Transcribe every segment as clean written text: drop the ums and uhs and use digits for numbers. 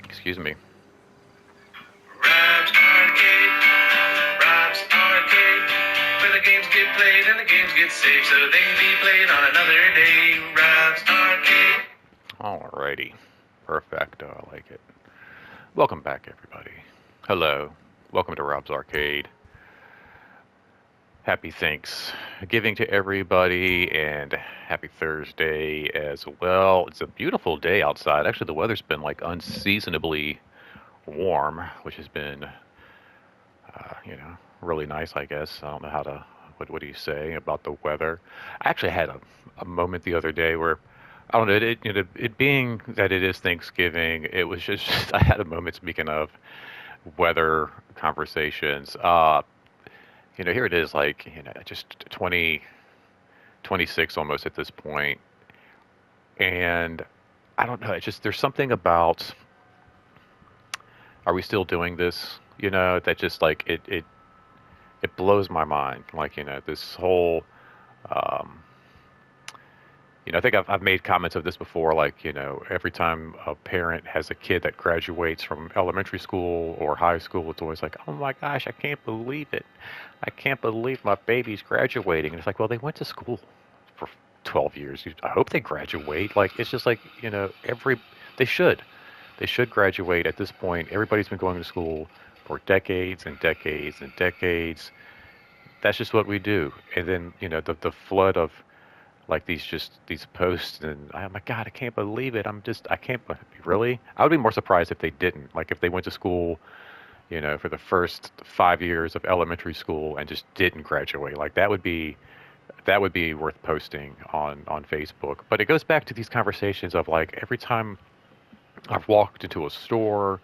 Excuse me. Rob's Arcade, Rob's Arcade, where the games get played and the games get saved so they can be played on another day. Rob's Arcade. Alrighty. Perfecto. I like it. Welcome back, everybody. Hello. Welcome to Rob's Arcade. Happy Thanksgiving to everybody and happy Thursday as well. It's a beautiful day outside. Actually, the weather's been like unseasonably warm, which has been, really nice, I guess. I don't know how to, what do you say about the weather? I actually had a moment the other day where, I don't know, it being that it is Thanksgiving, it was just, I had a moment speaking of weather conversations. Here it is, like, just 26 almost at this point, and I don't know. It's just there's something about are we still doing this? That just like it blows my mind. Like this whole um, I think I've made comments of this before. Like every time a parent has a kid that graduates from elementary school or high school, it's always like, oh my gosh, I can't believe it. I can't believe my baby's graduating. And it's like, well, they went to school for 12 years. I hope they graduate. Like it's just like they should. They should graduate at this point. Everybody's been going to school for decades and decades and decades. That's just what we do. And then, the flood of like these posts and oh my God, I can't believe it. I can't really. I would be more surprised if they didn't. Like if they went to school, for the first 5 years of elementary school and just didn't graduate. Like that would be worth posting on Facebook. But it goes back to these conversations of like every time I've walked into a store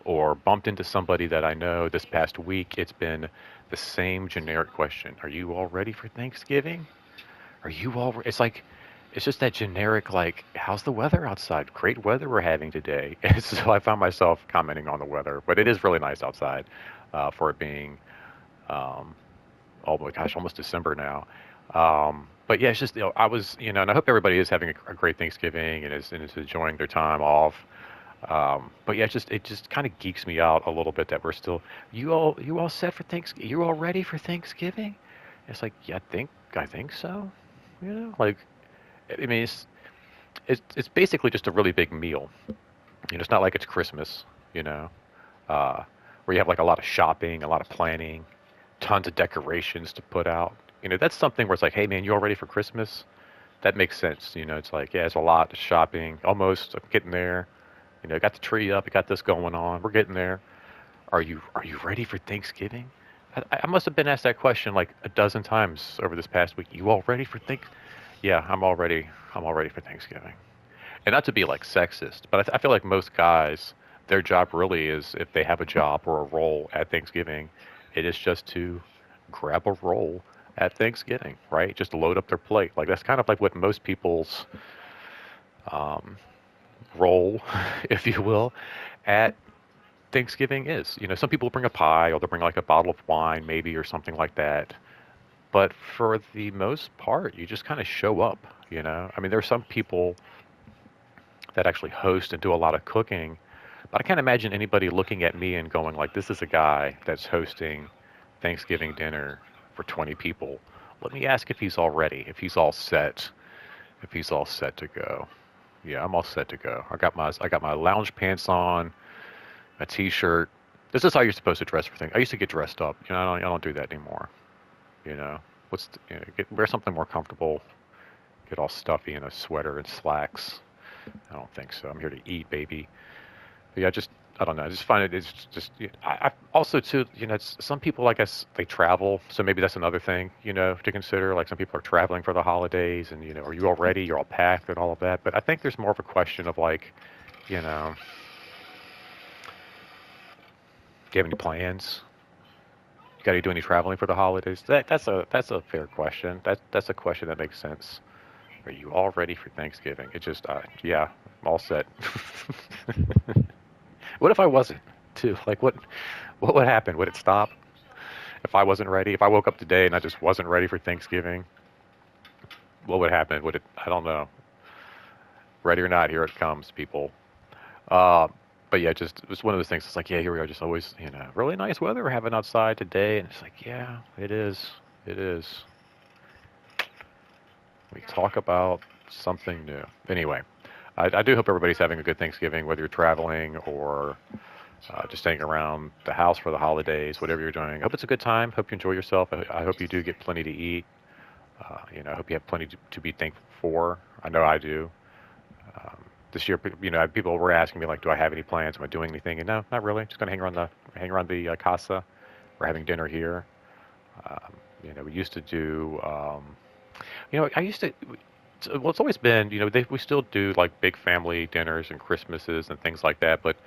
or bumped into somebody that I know this past week, it's been the same generic question. Are you all ready for Thanksgiving? Are you all? It's like, it's just that generic, like, how's the weather outside? Great weather we're having today. And so I found myself commenting on the weather, but it is really nice outside for it being, um, oh my gosh, almost December now. But yeah, it's just, I was, and I hope everybody is having a great Thanksgiving and is enjoying their time off. But yeah, it just kind of geeks me out a little bit that we're still, you all set for Thanksgiving? You all ready for Thanksgiving? It's like, yeah, I think so. Like I mean, it's basically just a really big meal. It's not like it's Christmas, you know, uh, where you have like a lot of shopping, a lot of planning, tons of decorations to put out. That's something where it's like, hey man, you all ready for Christmas? That makes sense. It's like, yeah, it's a lot of shopping. Almost, I'm getting there. Got the tree up, got this going on. We're getting there. Are you ready for Thanksgiving? I must have been asked that question like a dozen times over this past week. You all ready for think? Yeah, I'm all ready. I'm all ready for Thanksgiving. And not to be like sexist, but I feel like most guys, their job really is if they have a job or a role at Thanksgiving, it is just to grab a roll at Thanksgiving, right? Just load up their plate. Like that's kind of like what most people's um, role, if you will, at Thanksgiving is. Some people bring a pie or they'll bring like a bottle of wine, maybe, or something like that. But for the most part, you just kind of show up. I mean, there are some people that actually host and do a lot of cooking, but I can't imagine anybody looking at me and going like, "This is a guy that's hosting Thanksgiving dinner for 20 people. Let me ask if he's all ready, if he's all set to go." Yeah, I'm all set to go. I got my lounge pants on, a t-shirt. This is how you're supposed to dress for things. I used to get dressed up. I don't do that anymore. You know, wear something more comfortable. Get all stuffy in a sweater and slacks. I don't think so. I'm here to eat, baby. But yeah, I don't know. I just find it's just. I also too. Some people I guess they travel, so maybe that's another thing. To consider. Like some people are traveling for the holidays, and are you all ready? You're all packed and all of that. But I think there's more of a question of like, you know, do you have any plans? You got to do any traveling for the holidays? That's a fair question. That's a question that makes sense. Are you all ready for Thanksgiving? It just, yeah, I'm all set. What if I wasn't, too? Like, what would happen? Would it stop if I wasn't ready? If I woke up today and I just wasn't ready for Thanksgiving, what would happen? Would it? I don't know. Ready or not, here it comes, people. Uh, but yeah, just it's one of those things. It's like, yeah, here we are, just always, really nice weather we're having outside today, and it's like, yeah, it is, it is. We talk about something new. Anyway, I do hope everybody's having a good Thanksgiving, whether you're traveling or just staying around the house for the holidays, whatever you're doing. I hope it's a good time. Hope you enjoy yourself. I hope you do get plenty to eat. I hope you have plenty to be thankful for. I know I do. Um, this year, people were asking me like, do I have any plans? Am I doing anything? And no, not really. Just gonna hang around the casa. We're having dinner here. Um, we used to do. I used to. Well, it's always been. We still do like big family dinners and Christmases and things like that. But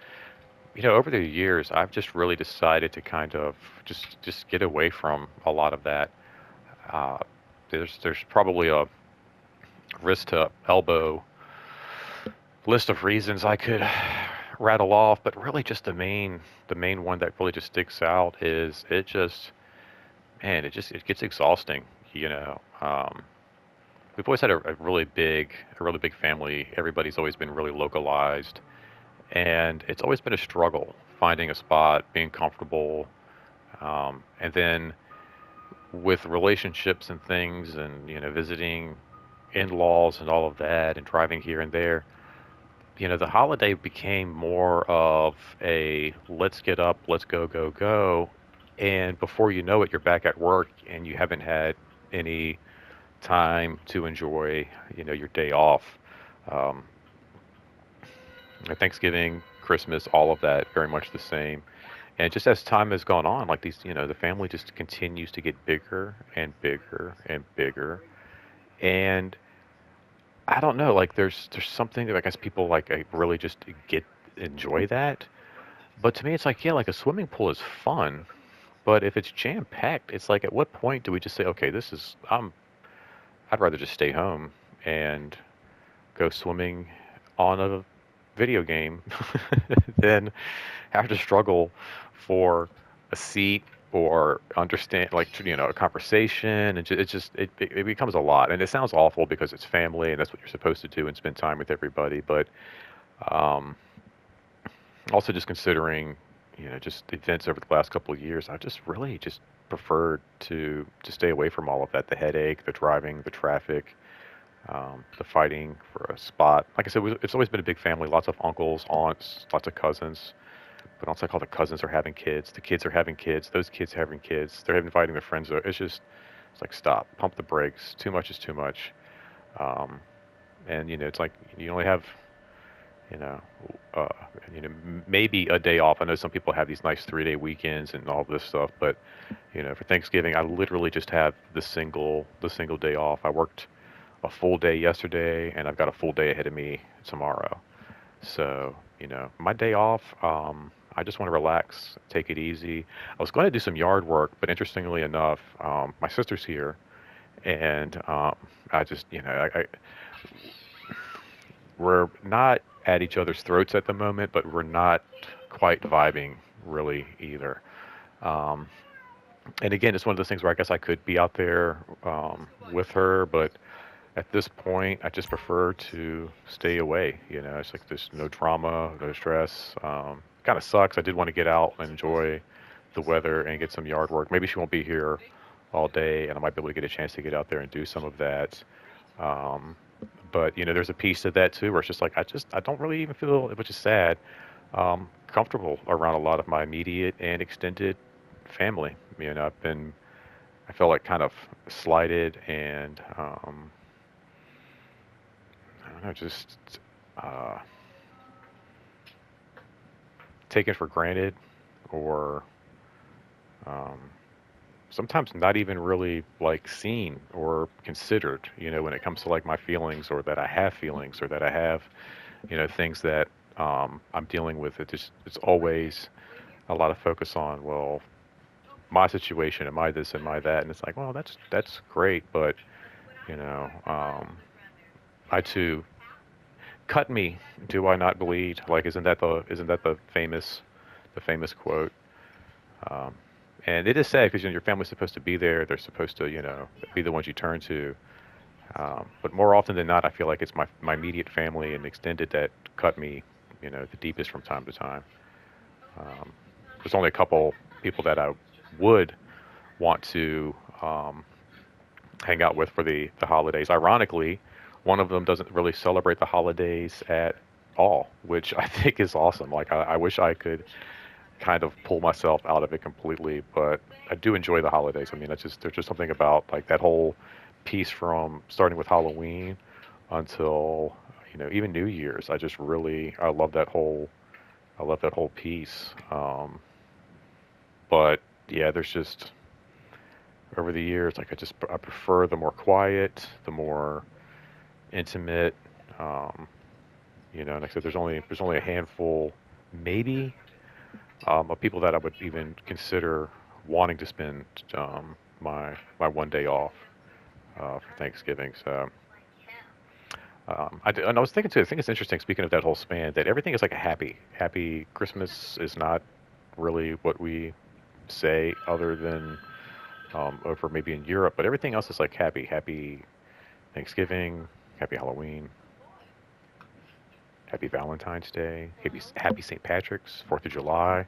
over the years, I've just really decided to kind of just get away from a lot of that. Uh, there's probably a wrist to elbow list of reasons I could rattle off, but really just the main one that really just sticks out is it just man, it gets exhausting. You know, we've always had a really big family. Everybody's always been really localized, and it's always been a struggle finding a spot, being comfortable, and then with relationships and things, and visiting in-laws and all of that, and driving here and there. The holiday became more of a let's get up, let's go, go, go. And before you know it, you're back at work and you haven't had any time to enjoy, your day off. Um, Thanksgiving, Christmas, all of that, very much the same. And just as time has gone on, like the family just continues to get bigger and bigger and bigger. And I don't know, like there's something that I guess people like really just get enjoy that. But to me, it's like, yeah, like a swimming pool is fun, but if it's jam packed, it's like, at what point do we just say, okay, I'd rather just stay home and go swimming on a video game than have to struggle for a seat or understand, like, a conversation. And it becomes a lot. And it sounds awful because it's family and that's what you're supposed to do and spend time with everybody. But um, also just considering, just events over the last couple of years, I just really just preferred to stay away from all of that, the headache, the driving, the traffic, the fighting for a spot. Like I said, it's always been a big family, lots of uncles, aunts, lots of cousins. But also, like, all the cousins are having kids, the kids are having kids, those kids having kids, they're inviting their friends. It's like, stop, pump the brakes. Too much is too much. Um, and it's like you only have you know, uh, maybe a day off. I know some people have these nice 3-day weekends and all this stuff, but for Thanksgiving, I literally just have the single day off. I worked a full day yesterday, and I've got a full day ahead of me tomorrow. So, my day off, I just want to relax, take it easy. I was going to do some yard work, but interestingly enough, my sister's here, and I just, we're not at each other's throats at the moment, but we're not quite vibing really either. Um, and again, it's one of those things where I guess I could be out there with her, but at this point, I just prefer to stay away. It's like there's no drama, no stress. Kind of sucks. I did want to get out and enjoy the weather and get some yard work. Maybe she won't be here all day, and I might be able to get a chance to get out there and do some of that. Um, but there's a piece of that too, where it's just like I don't really even feel, which is sad, comfortable around a lot of my immediate and extended family. I felt like kind of slighted and I don't know, just uh, taken for granted, or um, sometimes not even really like seen or considered. When it comes to like my feelings, or that I have feelings, or that I have things that I'm dealing with. It's always a lot of focus on, well, my situation, am I this, am I that, and it's like, well, that's great, but you know, um, I too, cut me, do I not bleed? Like, isn't that the famous quote? Um, and it is sad because your family's supposed to be there. They're supposed to be the ones you turn to. But more often than not, I feel like it's my immediate family and extended that cut me, the deepest from time to time. Um, there's only a couple people that I would want to hang out with for the holidays. Ironically, one of them doesn't really celebrate the holidays at all, which I think is awesome. Like I wish I could kind of pull myself out of it completely, but I do enjoy the holidays. I mean, it's just there's just something about like that whole piece from starting with Halloween until even New Year's. I love that whole piece. But yeah, there's just over the years, like I prefer the more quiet, the more intimate. Um, and like I said, there's only a handful, maybe, of people that I would even consider wanting to spend my one day off for Thanksgiving. So and I was thinking too. I think it's interesting. Speaking of that whole span, that everything is like a happy Christmas is not really what we say, other than over maybe in Europe, but everything else is like happy Thanksgiving, happy Halloween, happy Valentine's Day, happy St. Patrick's, Fourth of July.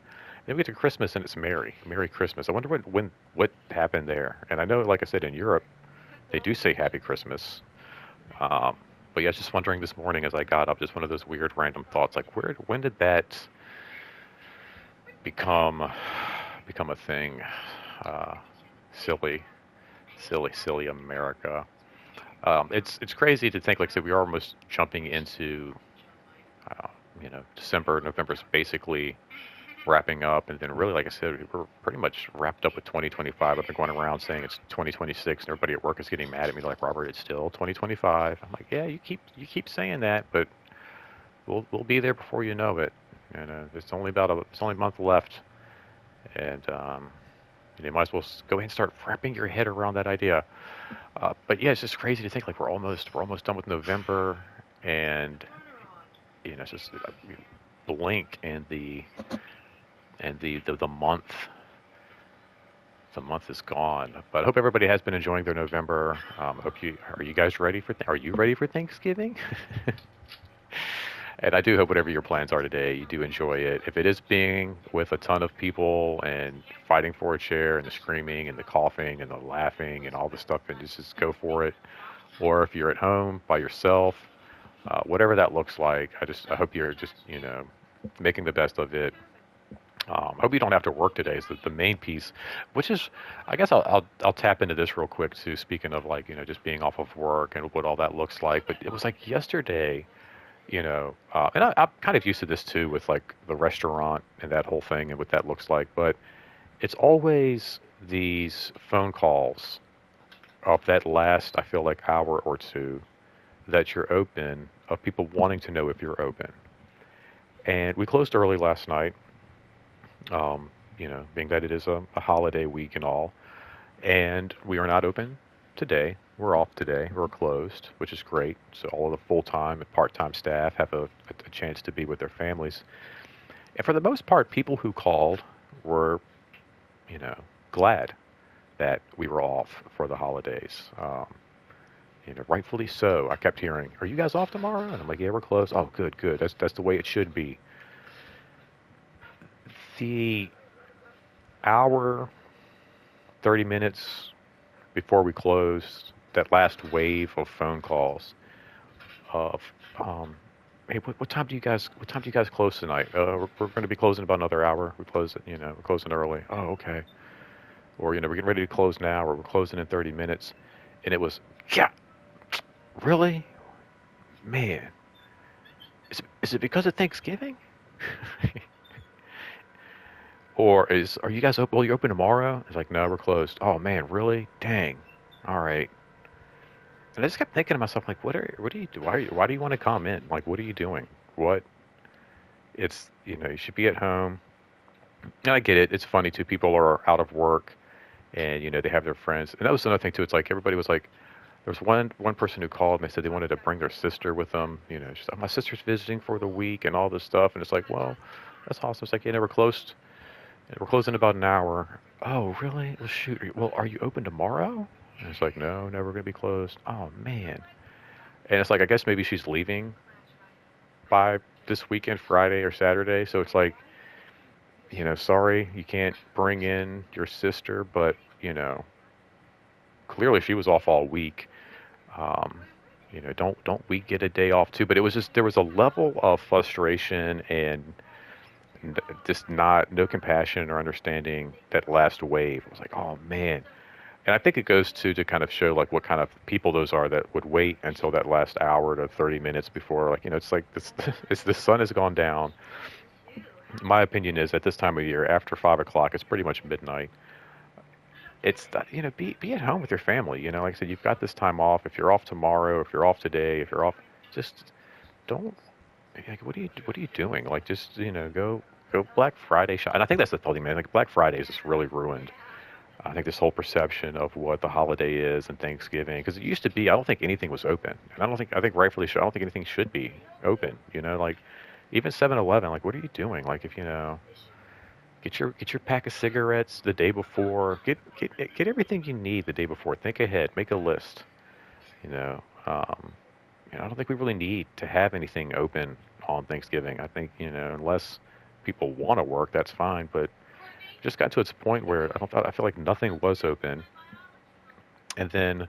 Then we get to Christmas and it's Merry Christmas. I wonder what happened there. And I know, like I said, in Europe they do say Happy Christmas. Um, but yeah, I was just wondering this morning as I got up, just one of those weird random thoughts, like when did that become become a thing? Uh, silly, silly America. It's crazy to think, like I said, we are almost jumping into uh, December. November's basically wrapping up, and then really, like I said, we're pretty much wrapped up with 2025. I've been going around saying it's 2026, and everybody at work is getting mad at me, like, Robert, it's still 2025. I'm like, yeah, you keep saying that, but we'll be there before you know it. And it's only a month left, and you might as well go ahead and start wrapping your head around that idea. But yeah, it's just crazy to think like we're almost done with November, and it's just blink, and the month is gone. But I hope everybody has been enjoying their November. Hope you are you guys ready for are you ready for Thanksgiving? And I do hope whatever your plans are today, you do enjoy it. If it is being with a ton of people and fighting for a chair and the screaming and the coughing and the laughing and all the stuff, and just go for it. Or if you're at home by yourself, whatever that looks like, I hope you're just making the best of it. I hope you don't have to work today. Is the main piece, which is, I guess I'll tap into this real quick too. Speaking of like just being off of work and what all that looks like, but it was like yesterday. And I'm kind of used to this too with like the restaurant and that whole thing and what that looks like. But it's always these phone calls of that last, I feel like, hour or two that you're open, of people wanting to know if you're open. And we closed early last night, being that it is a holiday week and all. And we are not open today. We're off today. We're closed, which is great. So all of the full-time and part-time staff have a chance to be with their families. And for the most part, people who called were, you know, glad that we were off for the holidays. Rightfully so. I kept hearing, "Are you guys off tomorrow?" And I'm like, "Yeah, we're closed." "Oh, good, good. That's the way it should be." The hour, 30 minutes before we closed, that last wave of phone calls of, "Hey, what time do you guys close tonight?" We're going to be closing in about another hour. We close it, we're closing early." "Oh, okay." Or, "We're getting ready to close now," or, "We're closing in 30 minutes. And it was, yeah, really? Man, is it because of Thanksgiving? Or are you guys open? Well, you open tomorrow? It's like, "No, we're closed." "Oh man, really? Dang. All right." And I just kept thinking to myself, like, what do you do? Why do you want to come in? Like, what are you doing? What? It's, you should be at home. And I get it. It's funny too. People are out of work, and they have their friends. And that was another thing too. It's like everybody was like, there was one person who called and they said they wanted to bring their sister with them. She's like, "My sister's visiting for the week," and all this stuff. And it's like, well, that's awesome. It's like, "Yeah, we're closed. We're closing in about an hour." "Oh, really? Well, shoot. Well, are you open tomorrow?" And it's like, "No, no, we're gonna be closed." "Oh man." And it's like, I guess maybe she's leaving by this weekend, Friday or Saturday. So it's like, sorry, you can't bring in your sister, but, clearly she was off all week. Um, don't we get a day off too? But it was just there was a level of frustration and just not no compassion or understanding that last wave. It was like, oh man. And I think it goes to kind of show like what kind of people those are that would wait until that last hour to 30 minutes before, like, it's like this it's the sun has gone down. My opinion is at this time of year, after 5 o'clock, it's pretty much midnight. It's be at home with your family. Like I said, you've got this time off. If you're off tomorrow, if you're off today, if you're off, just don't. Like, what are you doing? Like, just go Black Friday shop. And I think that's the thing, man. Like Black Friday is just really ruined. I think this whole perception of what the holiday is and Thanksgiving, because it used to be, I don't think anything was open, and I think rightfully so. I don't think anything should be open. Like even 7-Eleven. Like, what are you doing? Like, if get your pack of cigarettes the day before. Get everything you need the day before. Think ahead. Make a list. You know, um, I don't think we really need to have anything open on Thanksgiving. I think unless people want to work, that's fine. But it just got to its point where I feel like nothing was open, and then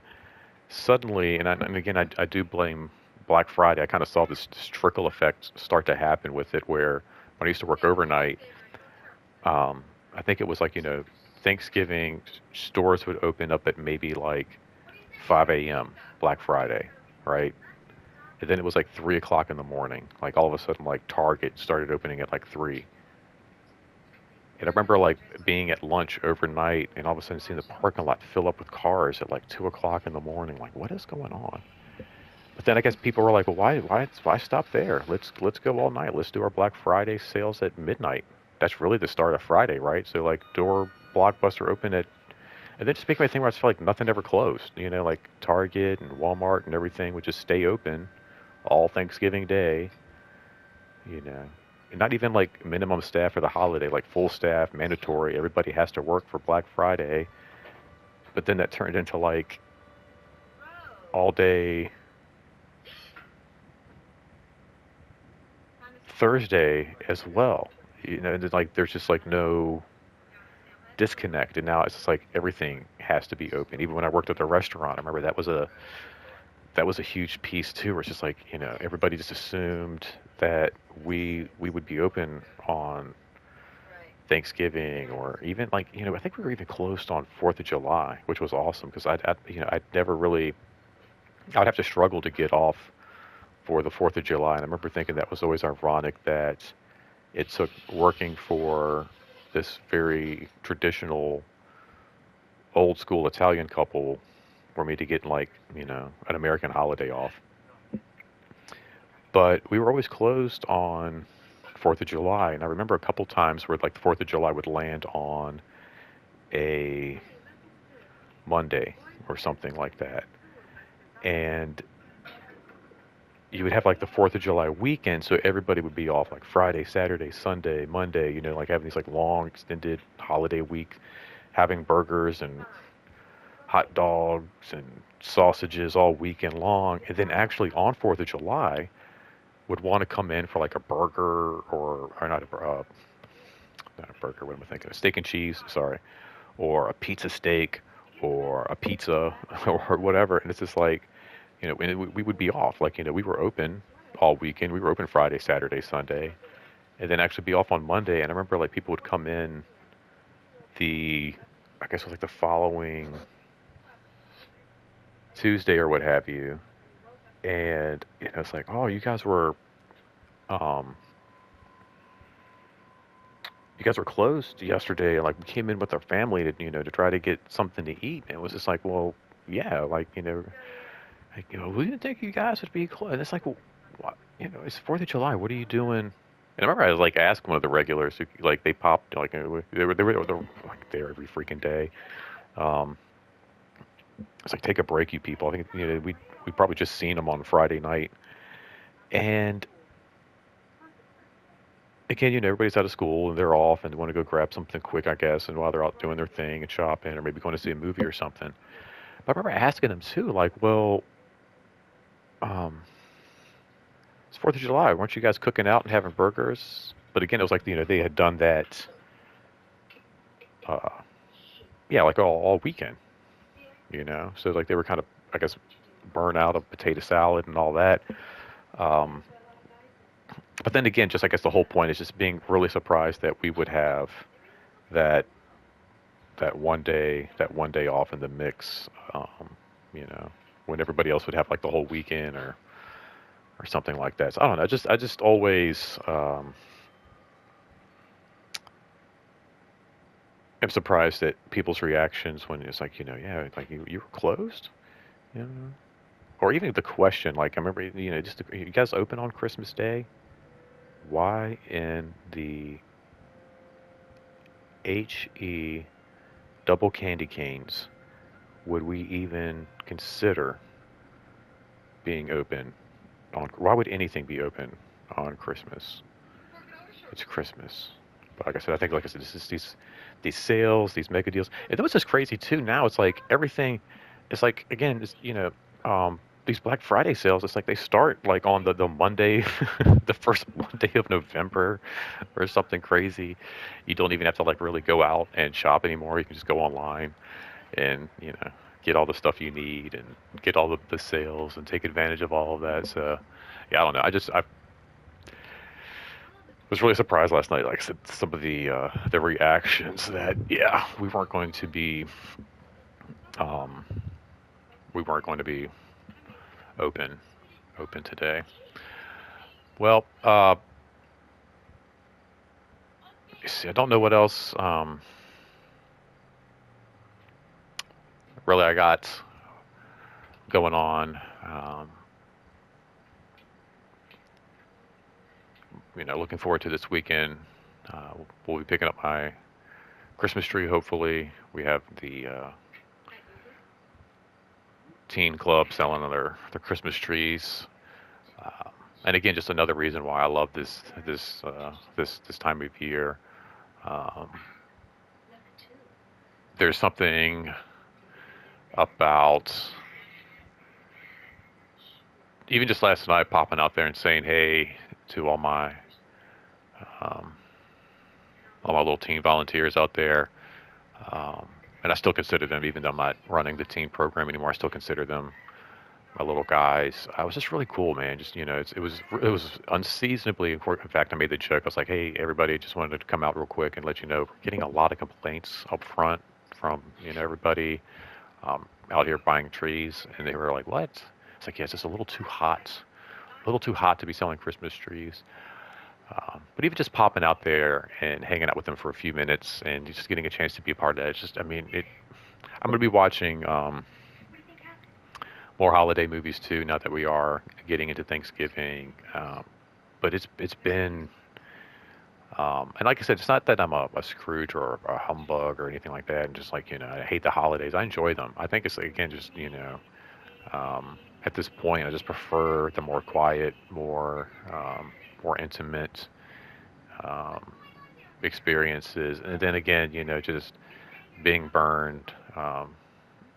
suddenly, and again, I do blame Black Friday. I kind of saw this trickle effect start to happen with it, where when I used to work overnight, I think it was like Thanksgiving stores would open up at maybe like 5 a.m. Black Friday, right? And then it was like 3 o'clock in the morning. Like all of a sudden, like Target started opening at like 3. And I remember like being at lunch overnight and all of a sudden seeing the parking lot fill up with cars at like 2 o'clock in the morning. Like, what is going on? But then I guess people were like, well, why stop there? Let's go all night. Let's do our Black Friday sales at midnight. That's really the start of Friday, right? So like door Blockbuster open at, and then just make my thing where I just feel like nothing ever closed. Like Target and Walmart and everything would just stay open all Thanksgiving Day. You know, and not even like minimum staff for the holiday, like full staff, mandatory. Everybody has to work for Black Friday. But then that turned into like all day Thursday as well. And it's like there's just like no disconnect, and now it's just like everything has to be open. Even when I worked at the restaurant, I remember that was a huge piece too, where it's just like everybody just assumed that we would be open on Thanksgiving, or even like I think we were even closed on Fourth of July, which was awesome because I'd never really I'd have to struggle to get off for the Fourth of July, and I remember thinking that was always ironic that it took working for this very traditional old school Italian couple for me to get like an American holiday off. But we were always closed on Fourth of July, and I remember a couple times where like the Fourth of July would land on a Monday or something like that, and you would have like the Fourth of July weekend, so everybody would be off like Friday, Saturday, Sunday, Monday. Like having these like long extended holiday week, having burgers and hot dogs and sausages all weekend long, and then actually on Fourth of July would want to come in for like a burger or not a burger. What am I thinking? A steak and cheese. Sorry, or a pizza steak or a pizza or whatever. And it's just like and we would be off. Like we were open all weekend. We were open Friday, Saturday, Sunday, and then actually be off on Monday. And I remember like people would come in I guess it was like the following Tuesday or what have you, and it's like, oh, um, you guys were closed yesterday, and like we came in with our family to to try to get something to eat, and it was just like, well, yeah, like we didn't think you guys would be closed. And it's like, well, what? It's Fourth of July. What are you doing? And I remember I was like asking one of the regulars who like they popped like they were like there every freaking day. Um, it's like take a break, you people. I think we probably just seen them on Friday night, and again, everybody's out of school and they're off and they want to go grab something quick, I guess, and while they're out doing their thing and shopping or maybe going to see a movie or something. But I remember asking them too, like, well, um, It's 4th of July. Weren't you guys cooking out and having burgers? But again, it was like they had done that, uh, yeah, like all weekend. So like they were kind of, I guess, burnt out of potato salad and all that. Um, but then again, just I guess the whole point is just being really surprised that we would have that that one day off in the mix. You know, when everybody else would have like the whole weekend or something like that. So I don't know. I just always am surprised at people's reactions when it's like, yeah, like you were closed, you know, or even the question. Like I remember, just you guys open on Christmas Day. Why in the he double candy canes would we even consider being open on? Why would anything be open on Christmas? It's Christmas. But like I said, I think like I said, this is these sales, these mega deals. And what's just crazy too now, it's like everything it's like again, these Black Friday sales, it's like they start like on the Monday, the first Monday of November or something crazy. You don't even have to like really go out and shop anymore. You can just go online and, get all the stuff you need and get all the sales and take advantage of all of that. So yeah, I don't know. I was really surprised last night. Like I said, some of the reactions that yeah, um, we weren't going to be open open today. Well, see, I don't know what else really I got going on. Looking forward to this weekend. We'll be picking up my Christmas tree. Hopefully, we have the teen club selling their Christmas trees. Uh, and again, just another reason why I love this time of year. Um, there's something about even just last night popping out there and saying hey to um, all my little teen volunteers out there. And I still consider them, even though I'm not running the teen program anymore, I still consider them my little guys. I was just really cool, man. Just it was unseasonably important. In fact, I made the joke. I was like, "Hey, everybody, just wanted to come out real quick and let you know we're getting a lot of complaints up front from everybody out here buying trees." And they were like, "What?" It's like, "Yeah, it's just a little too hot to be selling Christmas trees." But even just popping out there and hanging out with them for a few minutes and just getting a chance to be a part of that, it's just, I mean, I'm going to be watching more holiday movies too, now that we are getting into Thanksgiving. But it's been, and like I said, it's not that I'm a Scrooge or a humbug or anything like that. And just like, I hate the holidays. I enjoy them. I think it's, again, just, at this point, I just prefer the more quiet, more intimate um, experiences. And then again, just being burned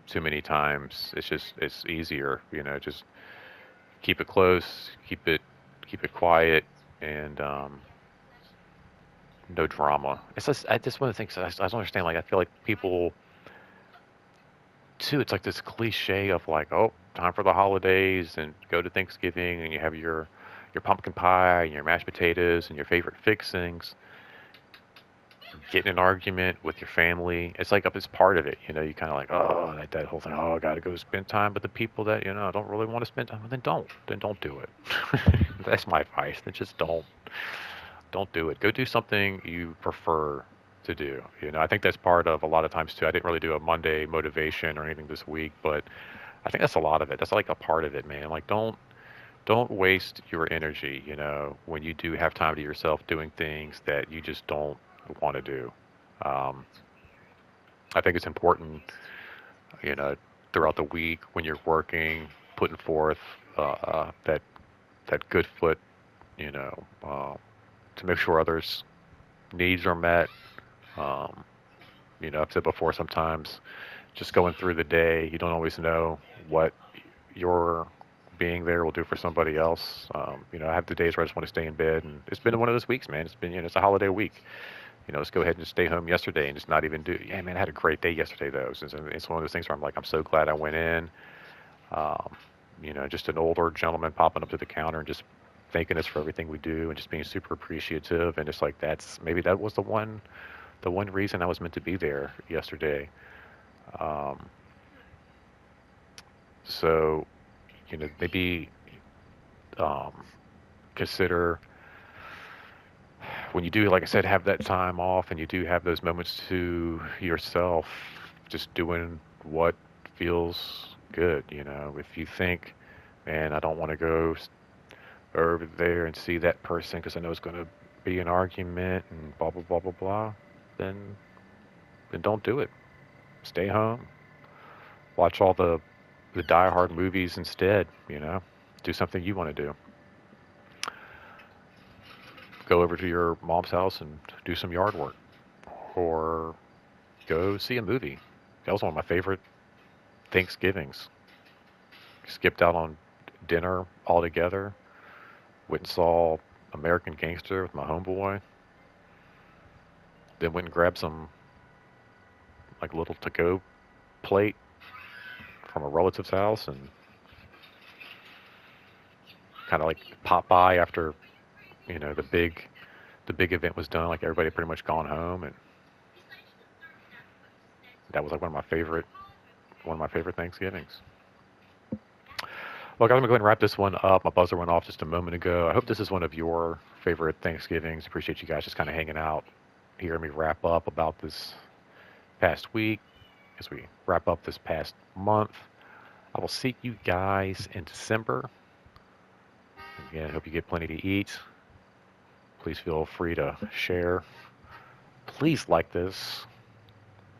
too many times, it's easier. Just keep it close, keep it quiet, and no drama. It's just one of the things I don't understand. Like I feel like people too. It's like this cliche of like, oh, time for the holidays, and go to Thanksgiving, and you have your pumpkin pie and your mashed potatoes and your favorite fixings. Get in an argument with your family. It's like it's part of it. You kind of like, oh, that whole thing. Oh, I got to go spend time with the people that don't really want to spend time with. Then don't. Then don't do it. That's my advice. Then just don't do it. Go do something you prefer to do. I think that's part of a lot of times too. I didn't really do a Monday motivation or anything this week, but I think that's a lot of it. That's like a part of it, man. Like don't waste your energy, when you do have time to yourself doing things that you just don't want to do. Um, I think it's important, you know, throughout the week when you're working, putting forth that good foot, you know, uh, to make sure others' needs are met. Um, I've said before, sometimes just going through the day, you don't always know what your being there will do for somebody else. I have the days where I just want to stay in bed, and it's been one of those weeks, man. It's been, it's a holiday week. Let's go ahead and just stay home yesterday and just not even do. Yeah, man, I had a great day yesterday though. It's one of those things where I'm like, I'm so glad I went in. Um, just an older gentleman popping up to the counter and just thanking us for everything we do and just being super appreciative and just like maybe that was the one reason I was meant to be there yesterday. Um, so maybe um, consider when you do, like I said, have that time off and you do have those moments to yourself, just doing what feels good. If you think, man, I don't want to go over there and see that person because I know it's going to be an argument and blah blah blah blah blah, then don't do it. Stay home. Watch all the Die Hard movies instead. Do something you want to do. Go over to your mom's house and do some yard work, or go see a movie. That was one of my favorite Thanksgivings. Skipped out on dinner altogether. Went and saw American Gangster with my homeboy. Then went and grabbed some like little to-go plate from a relative's house and kind of like pop by after the big event was done. Like everybody had pretty much gone home, and that was like one of my favorite Thanksgivings. Look, I'm gonna go ahead and wrap this one up. My buzzer went off just a moment ago. I hope this is one of your favorite Thanksgivings. Appreciate you guys just kind of hanging out, hearing me wrap up about this past week as we wrap up this past month. I will see you guys in December. Again, I hope you get plenty to eat. Please feel free to share. Please like this.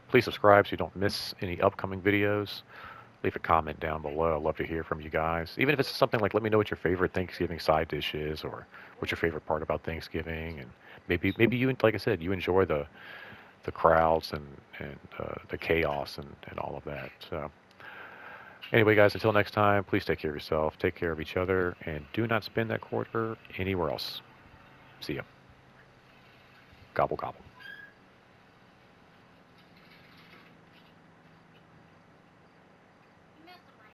Please subscribe so you don't miss any upcoming videos. Leave a comment down below. I'd love to hear from you guys. Even if it's something like, let me know what your favorite Thanksgiving side dish is, or what's your favorite part about Thanksgiving, and maybe you, like I said, you enjoy the crowds and the chaos and all of that. So anyway, guys, until next time, please take care of yourself, take care of each other, and do not spend that quarter anywhere else. See ya. Gobble gobble.